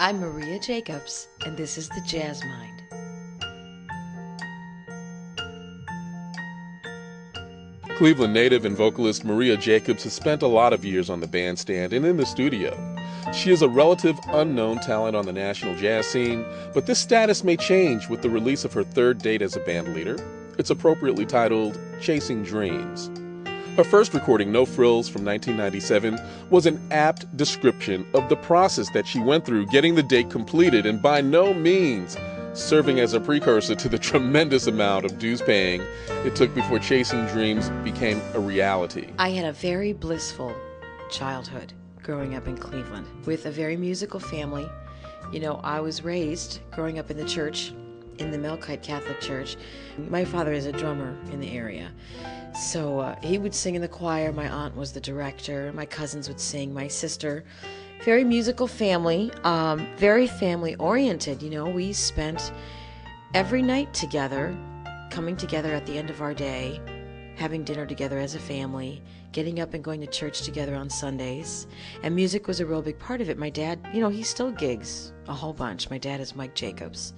I'm Maria Jacobs, and this is the Jazz Mind. Cleveland native and vocalist Maria Jacobs has spent a lot of years on the bandstand and in the studio. She is a relative unknown talent on the national jazz scene, but this status may change with the release of her third date as a band leader. It's appropriately titled Chasing Dreams. Her first recording, No Frills, from 1997, was an apt description of the process that she went through getting the date completed, and by no means serving as a precursor to the tremendous amount of dues paying it took before Chasing Dreams became a reality. I had a very blissful childhood growing up in Cleveland with a very musical family. You know, I was raised growing up in the church, in the Melkite Catholic Church. My father is a drummer in the area. So he would sing in the choir. My aunt was the director. My cousins would sing. My sister. Very musical family. Very family oriented. You know, we spent every night together, coming together at the end of our day, having dinner together as a family, getting up and going to church together on Sundays. And music was a real big part of it. My dad, you know, he still gigs a whole bunch. My dad is Mike Jacobs.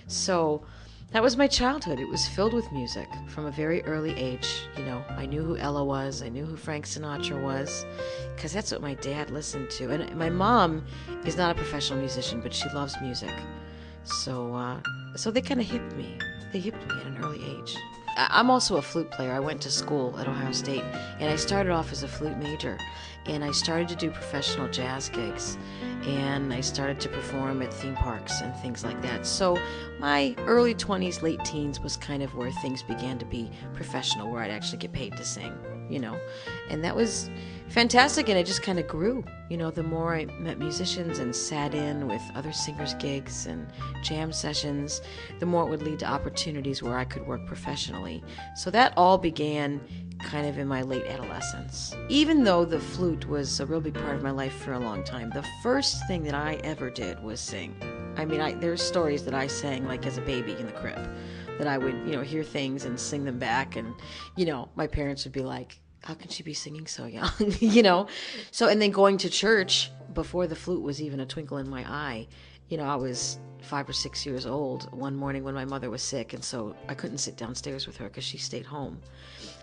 So that was my childhood. It was filled with music from a very early age. You know, I knew who Ella was. I knew who Frank Sinatra was, because that's what my dad listened to. And my mom is not a professional musician, but she loves music. So they kind of hipped me. They hipped me at an early age. I'm also a flute player. I went to school at Ohio State, and I started off as a flute major. And I started to do professional jazz gigs, and I started to perform at theme parks and things like that. So my early 20s, late teens was kind of where things began to be professional, where I'd actually get paid to sing, you know. And that was fantastic, and it just kind of grew. You know, the more I met musicians and sat in with other singers' gigs and jam sessions, the more it would lead to opportunities where I could work professionally. So that all began kind of in my late adolescence. Even though the flute was a real big part of my life for a long time, the first thing that I ever did was sing. I mean, there's stories that I sang like as a baby in the crib, that I would, you know, hear things and sing them back, and, you know, my parents would be like, how can she be singing so young? You know? So, and then going to church before the flute was even a twinkle in my eye. You know, I was 5 or 6 years old one morning when my mother was sick, and so I couldn't sit downstairs with her because she stayed home.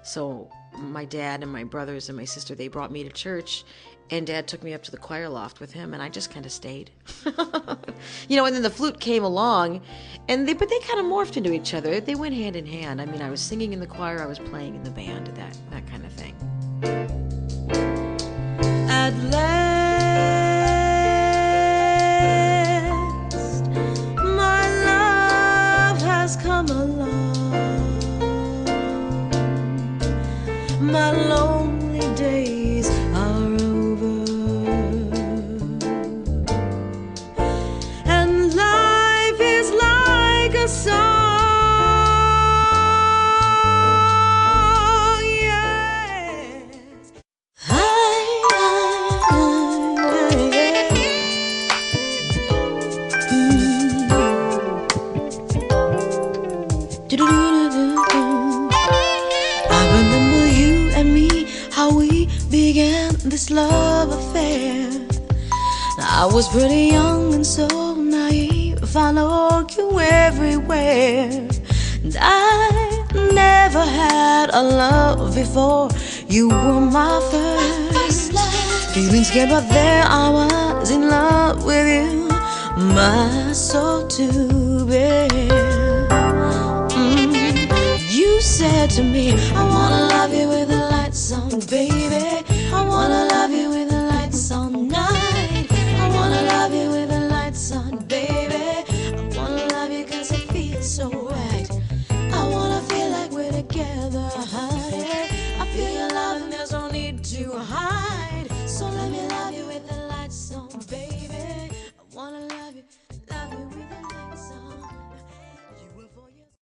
So my dad and my brothers and my sister, they brought me to church, and Dad took me up to the choir loft with him, and I just kind of stayed. You know, and then the flute came along, but they kind of morphed into each other. They went hand in hand. I mean, I was singing in the choir, I was playing in the band, that kind of thing. At last, my love has come along. My lonely days are over, and life is like a song, yes. How we began this love affair. I was pretty young and so naive, I loved you everywhere. And I never had a love before. You were my first love. Feelings came, but there I was in love with you, my soul to bear. You said to me, I wanna love you with the lights on, baby. I wanna love you with the lights on night. I wanna love you with the lights on, baby. I wanna love you cause it feels so right. I wanna feel like we're together, honey. I feel your love and there's no need to hide.